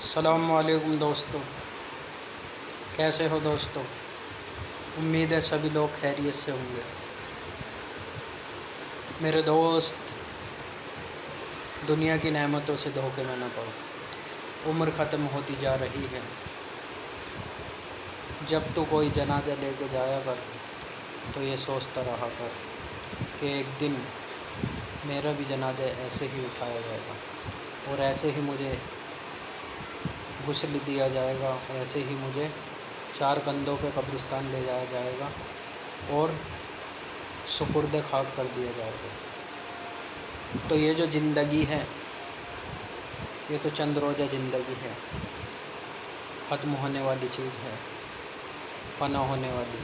السلام علیکم دوستو، کیسے ہو دوستو؟ امید ہے سبھی لوگ خیریت سے ہوں گے۔ میرے دوست، دنیا کی نعمتوں سے دھوکے میں نہ پڑو۔ عمر ختم ہوتی جا رہی ہے۔ جب تو کوئی جنازہ لے کے جایا کر تو یہ سوچتا رہا کر کہ ایک دن میرا بھی جنازہ ایسے ہی اٹھایا جائے گا اور ایسے ہی مجھے غسل دیا جائے گا، ایسے ہی مجھے 4 کندھوں پہ قبرستان لے جایا جائے گا اور سپرد خاک کر دیا جائے گا۔ تو یہ جو زندگی ہے، یہ تو چند روزہ زندگی ہے، ختم ہونے والی چیز ہے، فنا ہونے والی۔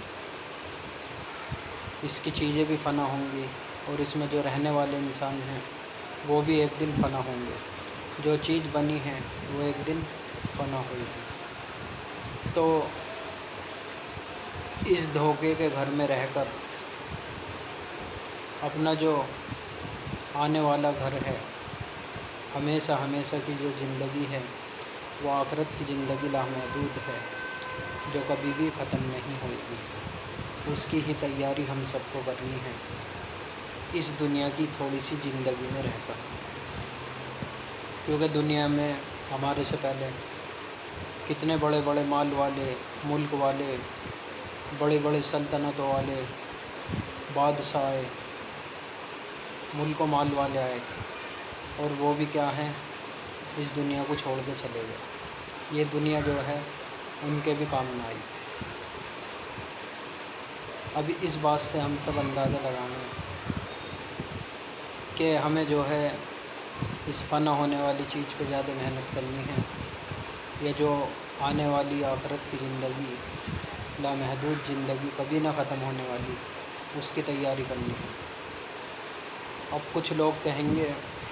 اس کی چیزیں بھی فنا ہوں گی اور اس میں جو رہنے والے انسان ہیں وہ بھی ایک دن فنا ہوں گے۔ جو چیز بنی ہے وہ ایک دن فنا ہوئی گی۔ تو اس دھوکے کے گھر میں رہ کر اپنا جو آنے والا گھر ہے، ہمیشہ کی جو زندگی ہے، وہ آخرت کی زندگی لامحدود ہے، جو کبھی بھی ختم نہیں ہوئے گی۔ اس کی ہی تیاری ہم سب کو کرنی ہے اس دنیا کی تھوڑی سی زندگی میں رہ کر، کیونکہ دنیا میں ہمارے سے پہلے کتنے بڑے بڑے مال والے، ملک والے، بڑے بڑے سلطنتوں والے بادشاہ آئے، ملک و مال والے آئے، اور وہ بھی کیا ہیں، اس دنیا کو چھوڑ کے چلے گئے۔ یہ دنیا جو ہے ان کے بھی کام نہ آئی۔ ابھی اس بات سے ہم سب اندازہ لگانا ہے کہ ہمیں جو ہے اس فنا ہونے والی چیز پہ زیادہ محنت کرنی ہے، یہ جو آنے والی آخرت کی زندگی، لامحدود زندگی، کبھی نہ ختم ہونے والی، اس کی تیاری کرنی ہے۔ اب کچھ لوگ کہیں گے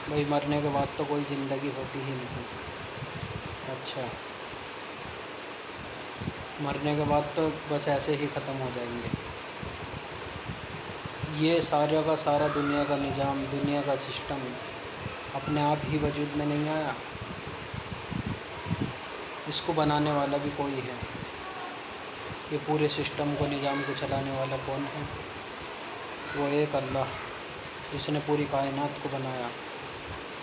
بھائی مرنے کے بعد تو کوئی زندگی ہوتی ہی نہیں۔ اچھا، مرنے کے بعد تو بس ایسے ہی ختم ہو جائیں گے؟ یہ سارا کا سارا دنیا کا نظام، دنیا کا سسٹم اپنے آپ ہی وجود میں نہیں آیا، اس کو بنانے والا بھی کوئی ہے۔ یہ پورے سسٹم کو، نظام کو چلانے والا کون ہے؟ وہ ایک اللہ، جس نے پوری کائنات کو بنایا،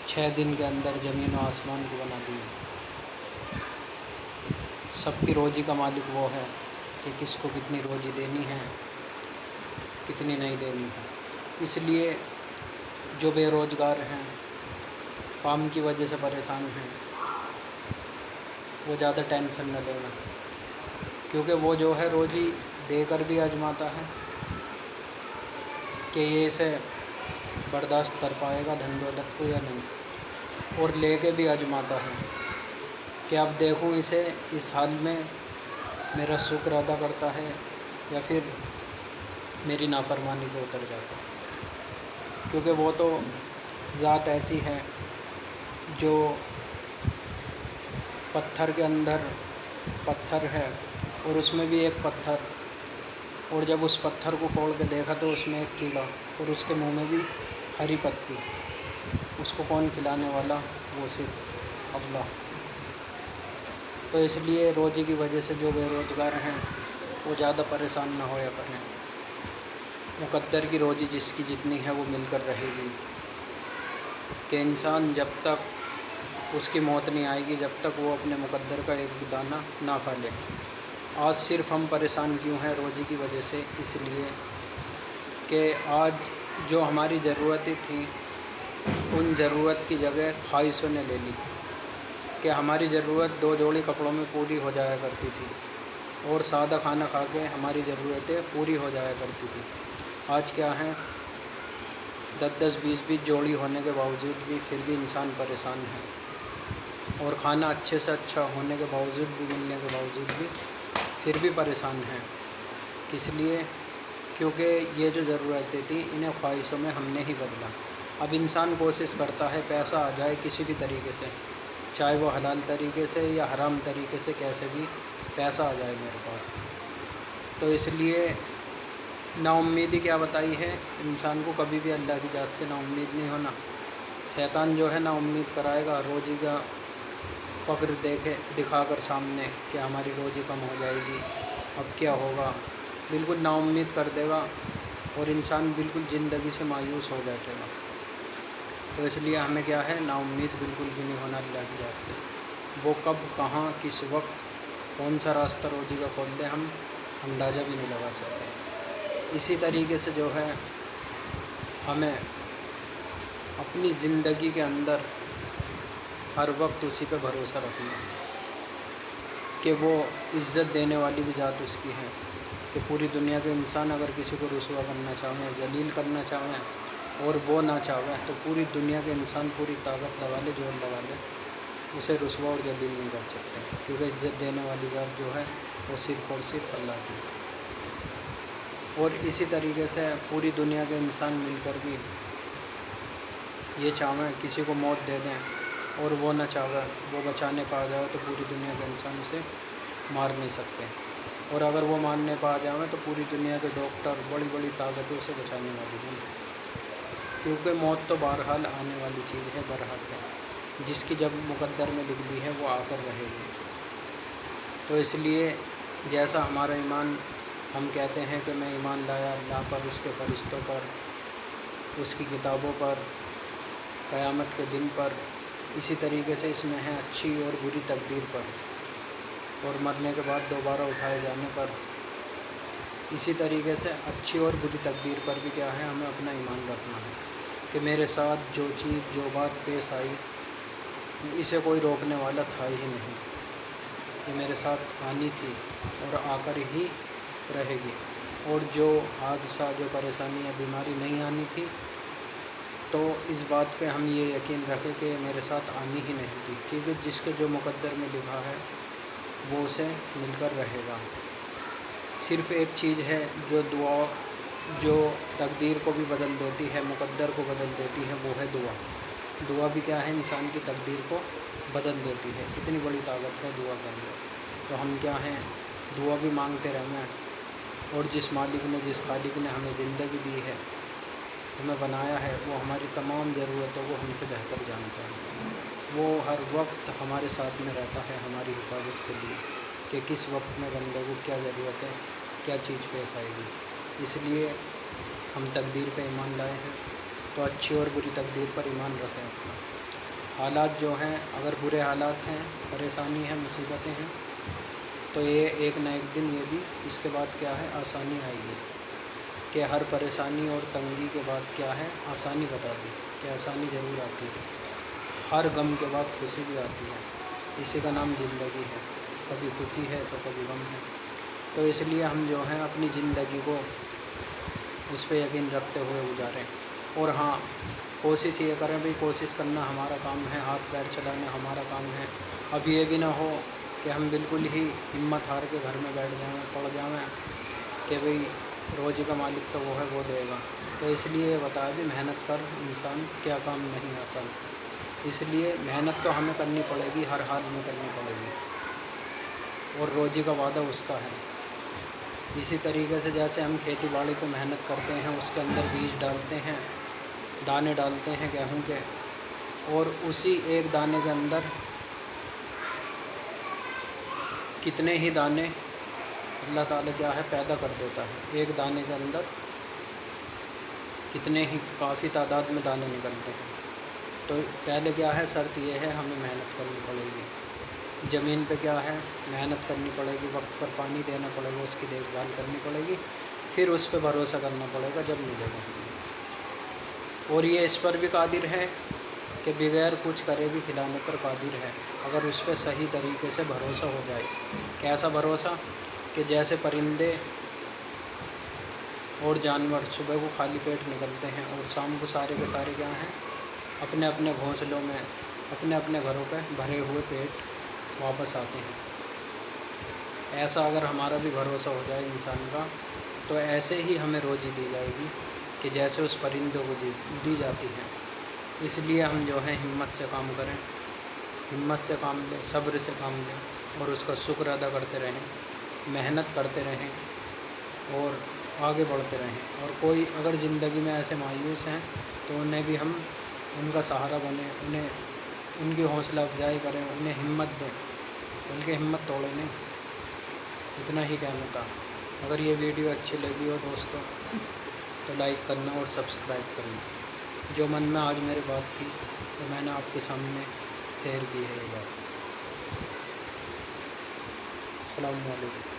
6 دن کے اندر زمین و آسمان کو بنا دیا۔ سب کی روزی کا مالک وہ ہے کہ کس کو کتنی روزی دینی ہے، کتنی نہیں دینی ہے۔ اس لیے جو بے روزگار ہیں، کام کی وجہ سے پریشان ہیں، وہ زیادہ ٹینشن نہ لینا، کیونکہ وہ جو ہے روزی دے کر بھی آزماتا ہے کہ یہ اسے برداشت کر پائے گا دھن دولت کو یا نہیں، اور لے کے بھی آزماتا ہے کہ اب دیکھوں اسے اس حال میں میرا شکر ادا کرتا ہے یا پھر میری نافرمانی پہ اتر جاتا ہے۔ کیونکہ وہ تو ذات ایسی ہے جو پتھر کے اندر پتھر ہے اور اس میں بھی ایک پتھر، اور جب اس پتھر کو پھوڑ کے دیکھا تو اس میں ایک کیڑا، اور اس کے منہ میں بھی ہری پتی۔ اس کو کون کھلانے والا؟ وہ صرف اللہ۔ تو اس لیے روزی کی وجہ سے جو بے روزگار ہیں وہ زیادہ پریشان نہ ہویا کریں۔ مقدر کی روزی جس کی جتنی ہے وہ مل کر رہے گی، کہ انسان جب تک اس کی موت نہیں آئے گی، جب تک وہ اپنے مقدر کا ایک بھی دانہ نہ کھا لے۔ آج صرف ہم پریشان کیوں ہیں روزی کی وجہ سے؟ اس لیے کہ آج جو ہماری ضرورتیں تھیں، ان ضرورت کی جگہ خواہشوں نے لے لی، کہ ہماری ضرورت 2 جوڑی کپڑوں میں پوری ہو جایا کرتی تھی، اور سادہ کھانا کھا کے ہماری ضرورتیں پوری ہو جایا کرتی تھی۔ آج کیا ہیں، 10 20 جوڑی ہونے کے باوجود بھی پھر بھی انسان پریشان ہے، اور کھانا اچھے سے اچھا ہونے کے باوجود بھی، ملنے کے باوجود بھی پھر بھی پریشان ہیں۔ اس لیے کیونکہ یہ جو ضرورتیں تھیں انہیں خواہشوں میں ہم نے ہی بدلا۔ اب انسان کوشش کرتا ہے پیسہ آ جائے کسی بھی طریقے سے، چاہے وہ حلال طریقے سے یا حرام طریقے سے، کیسے بھی پیسہ آ جائے میرے پاس۔ تو اس لیے نا امیدی کیا بتائی ہے انسان کو؟ کبھی بھی اللہ کی ذات سے نا امید نہیں ہونا۔ شیطان جو ہے نا امید کرائے گا، روزی کا फ़क्र दिखाकर सामने कि हमारी रोज़ी कम हो जाएगी, अब क्या होगा, बिल्कुल नाउम्मीद कर देगा और इंसान बिल्कुल ज़िंदगी से मायूस हो बैठेगा। तो इसलिए हमें क्या है, नाउम्मीद बिल्कुल भी नहीं होना अल्लाह की ज़ात से। वो कब, कहाँ, किस वक्त, कौन सा रास्ता रोज़ी का खोल दे, हम अंदाज़ा भी नहीं लगा सकते। इसी तरीके से जो है हमें अपनी ज़िंदगी के अंदर हर वक्त उसी पे भरोसा रखना कि वो इज़्ज़त देने वाली भी ज़ात उसकी है, कि पूरी दुनिया के इंसान अगर किसी को रुसवा करना चाहें, जलील करना चाहें और वो ना चाहे तो पूरी दुनिया के इंसान पूरी ताकत लगा ले, जोर लगा ले, उसे रुसवा और जलील नहीं कर सकते, क्योंकि इज़्ज़त देने वाली ज़ात जो है वो सिर्फ़ और सिर्फ अल्लाह की। और इसी तरीके से पूरी दुनिया के इंसान मिलकर भी ये चाहें किसी को मौत दे दें और वो ना चाहे वो बचाने पा जाए तो पूरी दुनिया के इंसान उसे मार नहीं सकते, और अगर वो मारने पा जाए तो पूरी दुनिया के डॉक्टर बड़ी बड़ी ताकतें उसे बचाने वाली नहीं, क्योंकि मौत तो बहरहाल आने वाली चीज़ है, बरहक है, जिसकी जब मुक़द्दर में लिख दी है वो आकर रहेगी। तो इसलिए जैसा हमारा ईमान, हम कहते हैं कि मैं ईमान लाया अल्लाह पर, उसके फरिश्तों पर, उसकी किताबों पर, क़यामत के दिन पर, इसी तरीके से इसमें है अच्छी और बुरी तकदीर पर, और मरने के बाद दोबारा उठाए जाने पर। इसी तरीके से अच्छी और बुरी तकदीर पर भी क्या है, हमें अपना ईमान रखना है कि मेरे साथ जो चीज़, जो बात पेश आई, इसे कोई रोकने वाला था ही नहीं, ये मेरे साथ आनी थी और आकर ही रहेगी, और जो हादसा, जो परेशानी या बीमारी नहीं आनी थी, तो इस बात पे हम ये यकीन रखें कि मेरे साथ आनी ही नहीं थी, क्योंकि जिसके जो मुक़द्दर में लिखा है वो उसे मिलकर रहेगा। सिर्फ़ एक चीज़ है जो दुआ, जो तकदीर को भी बदल देती है, मुक़द्दर को बदल देती है, वो है दुआ। दुआ भी क्या है, इंसान की तकदीर को बदल देती है, इतनी बड़ी ताकत है दुआ के अंदर। तो हम क्या हैं, दुआ भी मांगते रहना है, और जिस मालिक ने, जिस खालिक ने हमें ज़िंदगी दी है, हमें बनाया है, वो हमारी तमाम ज़रूरतों को हमसे बेहतर जानता है। वो हर वक्त हमारे साथ में रहता है हमारी हिफाजत के लिए, कि किस वक्त में बंदे को क्या ज़रूरत है, क्या चीज़ पेश आएगी। इसलिए हम तकदीर पे ईमान लाए हैं, तो अच्छी और बुरी तकदीर पर ईमान रखें अपना। हालात जो हैं, अगर बुरे हालात हैं, परेशानी है, मुसीबतें हैं, तो ये एक न एक दिन ये भी, इसके बाद क्या है, आसानी आएगी, कि हर परेशानी और तंगी के बाद क्या है, आसानी बता दी कि आसानी ज़रूर आती है। हर गम के बाद खुशी भी आती है, इसी का नाम ज़िंदगी है, कभी खुशी है तो कभी गम है। तो इसलिए हम जो हैं अपनी ज़िंदगी को उस पर यकीन रखते हुए गुजारें। और हाँ, कोशिश ये करें भाई, कोशिश करना हमारा काम है, हाथ पैर चलाना हमारा काम है। अब ये भी ना हो कि हम बिल्कुल ही हिम्मत हार के घर में बैठ जाएँ, पड़ जाएँ कि भाई रोज़ी का मालिक तो वो है, वो देगा। तो इसलिए ये बताया भी, मेहनत कर इंसान, क्या काम नहीं आसान। इसलिए मेहनत तो हमें करनी पड़ेगी, हर हाल में करनी पड़ेगी, और रोज़ी का वादा उसका है। इसी तरीके से जैसे हम खेती बाड़ी को मेहनत करते हैं, उसके अंदर बीज डालते हैं, दाने डालते हैं गेहूँ के, और उसी एक दाने के अंदर कितने ही दाने अल्लाह ताला क्या है, पैदा कर देता है। एक दाने के अंदर कितने ही काफ़ी तादाद में दाने निकलते हैं। तो पहले क्या है, शर्त ये है, हमें मेहनत करनी पड़ेगी। ज़मीन पे क्या है, मेहनत करनी पड़ेगी, वक्त पर पानी देना पड़ेगा, उसकी देखभाल करनी पड़ेगी, फिर उस पर भरोसा करना पड़ेगा जब मिलेगा। और ये इस पर भी कादिर है कि बगैर कुछ करे भी खिलाने पर कादिर है, अगर उस पर सही तरीके से भरोसा हो जाए। कैसा भरोसा, कि जैसे परिंदे और जानवर सुबह को खाली पेट निकलते हैं और शाम को सारे के सारे क्या हैं, अपने अपने घोंसलों में, अपने अपने घरों पे भरे हुए पेट वापस आते हैं। ऐसा अगर हमारा भी भरोसा हो जाए इंसान का, तो ऐसे ही हमें रोज़ी दी जाएगी कि जैसे उस परिंदों को दी जाती है। इसलिए हम जो है हिम्मत से काम करें, हिम्मत से काम लें, सब्र से काम लें, और उसका शुक्र अदा करते रहें, मेहनत करते रहें और आगे बढ़ते रहें। और कोई अगर ज़िंदगी में ऐसे मायूस हैं तो उन्हें भी हम उनका सहारा बने, उन्हें ان کی حوصلہ افزائی کریں، انہیں ہمت دیں، ان کی ہمت توڑیں نہیں۔ اتنا ہی کہنا تھا۔ اگر یہ ویڈیو اچھی لگی ہو دوستوں تو لائک کرنا اور سبسکرائب کرنا۔ جو من میں آج میری بات تھی تو میں نے آپ کے سامنے شیئر کی ہے یہ بات۔ السلام علیکم۔